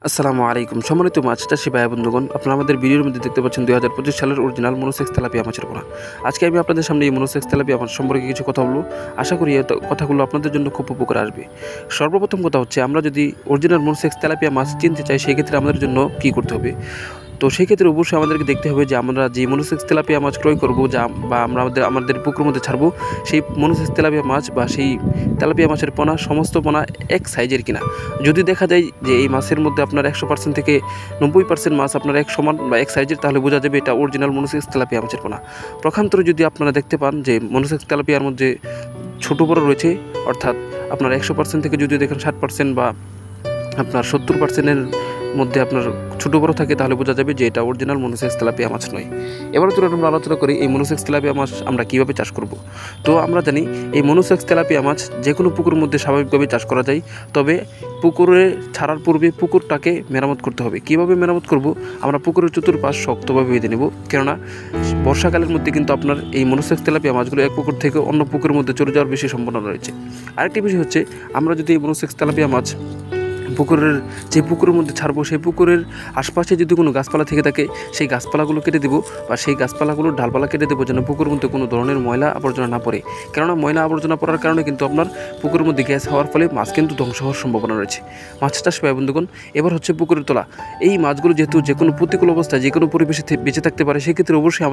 আসসালামু আলাইকুম সম্মানিত মাছ চাষি ভাই বন্ধুগণ, আপনারা আমাদের ভিডিওর মধ্যে দেখতে পাচ্ছেন 2025 সালের অরিজিনাল মনোসেক্স তেলাপিয়া মাছের পোনা। আজকে আমি আপনাদের সামনে এই মনোসেক্স তেলাপিয়া মাছ সম্পর্কে কিছু কথা বলবো। আশা করি এই কথাগুলো আপনাদের জন্য খুব উপকার আসবে। সর্বপ্রথম কথা হচ্ছে, আমরা যদি অরিজিনাল মনোসেক্স তেলাপিয়া মাছ চিনতে চাই সেই ক্ষেত্রে আমাদের জন্য কী করতে হবে। তো সেই ক্ষেত্রে অবশ্যই আমাদেরকে দেখতে হবে যে আমরা যে মনোসেক্স তেলাপিয়া মাছ ক্রয় করবো বা আমরা আমাদের পুকুরের মধ্যে ছাড়বো, সেই মনোসেক্স তেলাপিয়া মাছ বা সেই তেলাপিয়া মাছের পোনা সমস্ত পোনা এক সাইজের কিনা। যদি দেখা যায় যে এই মাছের মধ্যে আপনার 100% থেকে 90% মাছ আপনার এক সমান বা এক সাইজের, তাহলে বোঝা যাবে এটা অরিজিনাল মনোসেক্স তেলাপিয়া মাছের পোনা। প্রখান্তরে যদি আপনারা দেখতে পান যে মনোসেক্স তেলাপিয়ার মধ্যে ছোটো বড়ো রয়েছে, অর্থাৎ আপনার 100% থেকে যদি দেখেন 60% বা আপনার 70%-এর মধ্যে আপনার ছোটো বড়ো থাকে, তাহলে বোঝা যাবে যে এটা অরিজিনাল মনোসেক্স তেলাপিয়া মাছ নয়। এবার চলুন আমরা আলোচনা করি এই মনোসেক্স তেলাপিয়া মাছ আমরা কীভাবে চাষ করব। তো আমরা জানি এই মনোসেক্স তেলাপিয়া মাছ যে কোনো পুকুরের মধ্যে স্বাভাবিকভাবে চাষ করা যায়, তবে পুকুরে ছাড়ার পূর্বে পুকুরটাকে মেরামত করতে হবে। কীভাবে মেরামত করব? আমরা পুকুরের চতুর্পাশ শক্তভাবে বেঁধে নেব, কেননা বর্ষাকালের মধ্যে কিন্তু আপনার এই মনোসেক্স তেলাপিয়া মাছগুলো এক পুকুর থেকে অন্য পুকুরের মধ্যে চলে যাওয়ার বেশি সম্ভাবনা রয়েছে। আরেকটি বিষয় হচ্ছে, আমরা যদি এই মনোসেক্স তেলাপিয়া মাছ যে পুকুরের মধ্যে ছাড়বো, সেই পুকুরের আশপাশে যদি কোনো গাছপালা থেকে থাকে, সেই গাছপালাগুলো কেটে দেবো বা সেই গাছপালাগুলোর ডালপালা কেটে দেবো, যেন পুকুরের মধ্যে কোনো ধরনের ময়লা আবর্জনা না পড়ে। কেননা ময়লা আবর্জনা পড়ার কারণে কিন্তু আপনার পুকুরের মধ্যে গ্যাস হওয়ার ফলে মাছ কিন্তু ধ্বংস হওয়ার সম্ভাবনা রয়েছে। মাছ চাষ ভাই বন্ধুগণ, এবার হচ্ছে পুকুরের তলা। এই মাছগুলো যেহেতু যে কোনো প্রতিকূল অবস্থায় যে কোনো পরিবেশে বেঁচে থাকতে পারে, সেক্ষেত্রে অবশ্যই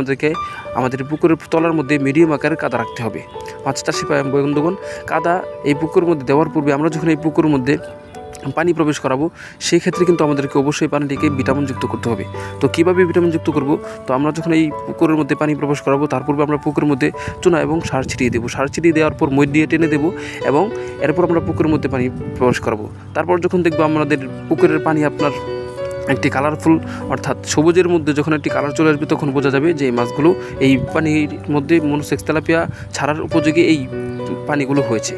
আমাদের পুকুরের তলার মধ্যে মিডিয়াম আকারের কাদা রাখতে হবে। মাছ চাষি ভাই বন্ধুগণ, কাদা এই পুকুরের মধ্যে দেওয়ার পূর্বে আমরা যখন এই পুকুরের মধ্যে পানি প্রবেশ করাবো, সেই ক্ষেত্রে কিন্তু আমাদেরকে অবশ্যই পানিটিকে ভিটামিনযুক্ত করতে হবে। তো কীভাবে ভিটামিনযুক্ত করব? তো আমরা যখন এই পুকুরের মধ্যে পানি প্রবেশ করাবো, তার পূর্বে আমরা পুকুরের মধ্যে চুনা এবং সার ছিটিয়ে দেবো। সার ছিটিয়ে দেওয়ার পর মই দিয়ে টেনে দেবো এবং এরপর আমরা পুকুরের মধ্যে পানি প্রবেশ করাবো। তারপর যখন দেখবো আমাদের পুকুরের পানি আপনার একটি কালারফুল, অর্থাৎ সবুজের মধ্যে যখন একটি কালার চলে আসবে, তখন বোঝা যাবে যে এই মাছগুলো এই পানির মধ্যে মনোসেক্স তেলাপিয়া ছাড়ার উপযোগী এই পানিগুলো হয়েছে।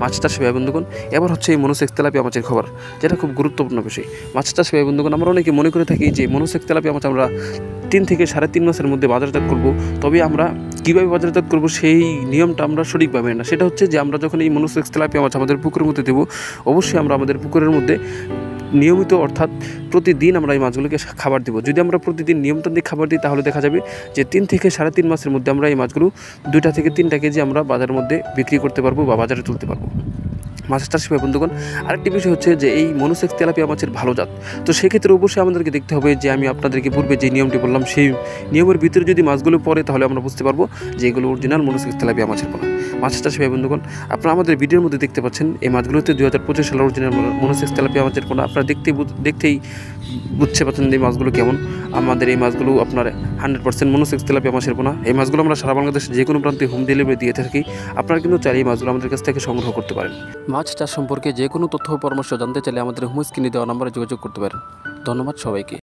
মাছ চাষ ভাই বন্ধুগণ, এবার হচ্ছে এই মনোসেক্স তেলাপিয়া মাছের খবর, যেটা খুব গুরুত্বপূর্ণ বিষয়। মাছ চাষ ভাই বন্ধুগণ, আমরা অনেকে মনে করে থাকি যে মনোসেক্স তেলাপিয়া মাছ আমরা 3 থেকে 3.5 মাসের মধ্যে বাজারজাত করব। তবে আমরা কীভাবে বাজারজাত করব সেই নিয়মটা আমরা সঠিকভাবে না। সেটা হচ্ছে যে আমরা যখন এই মনোসেক্স তেলাপিয়া মাছ আমাদের পুকুরের মধ্যে দেবো, অবশ্যই আমরা আমাদের পুকুরের মধ্যে নিয়মিত, অর্থাৎ প্রতিদিন আমরা এই মাছগুলোকে খাবার দেবো। যদি আমরা প্রতিদিন নিয়মতান্ত্রিক খাবার দিই, তাহলে দেখা যাবে যে 3 থেকে 3.5 মাসের মধ্যে আমরা এই মাছগুলো 2 থেকে 3 কেজি আমরা বাজারের মধ্যে বিক্রি করতে পারবো বা বাজারে তুলতে পারবো। মাছ চাষ ভাই বন্ধুগণ, আরেকটি বিষয় হচ্ছে যে এই মনোসেক্স তেলাপিয়া মাছের ভালো জাত। তো সেক্ষেত্রে অবশ্যই আমাদেরকে দেখতে হবে যে আমি আপনাদেরকে পূর্বে যে নিয়মটি বললাম, সেই নিয়মের ভিতরে যদি মাছগুলো পড়ে, তাহলে আমরা বুঝতে পারবো যে এগুলো অরিজিনাল মনোসেক্স তেলাপিয়া মাছের পোনা। মাছ চাষ ভাই বন্ধুগণ, আপনারা আমাদের ভিডিওর মধ্যে দেখতে পাচ্ছেন এই মাছগুলোতে 2025 সালের অরিজিনাল মনোসেক্স তেলাপিয়া মাছের পোনা। আপনারা দেখতেই বুঝতে পারছেন এই মাছগুলো কেমন। আমাদের এই মাছগুলো আপনার 100% মনোসেক্স তেলাপিয়া মাছের পোনা। এই মাছগুলো আমরা সারা বাংলাদেশে যে কোনো প্রান্তে হোম ডেলিভারি দিয়ে থাকি। আপনারা কিন্তু চাইলে এই মাছগুলো আমাদের কাছ থেকে সংগ্রহ করতে পারেন। মাছ চাষ সম্পর্কে যে কোনো তথ্য ও পরামর্শ জানতে চাইলে আমাদের হোম স্ক্রিনে দেওয়া নম্বরে যোগাযোগ করতে পারেন। ধন্যবাদ সবাইকে।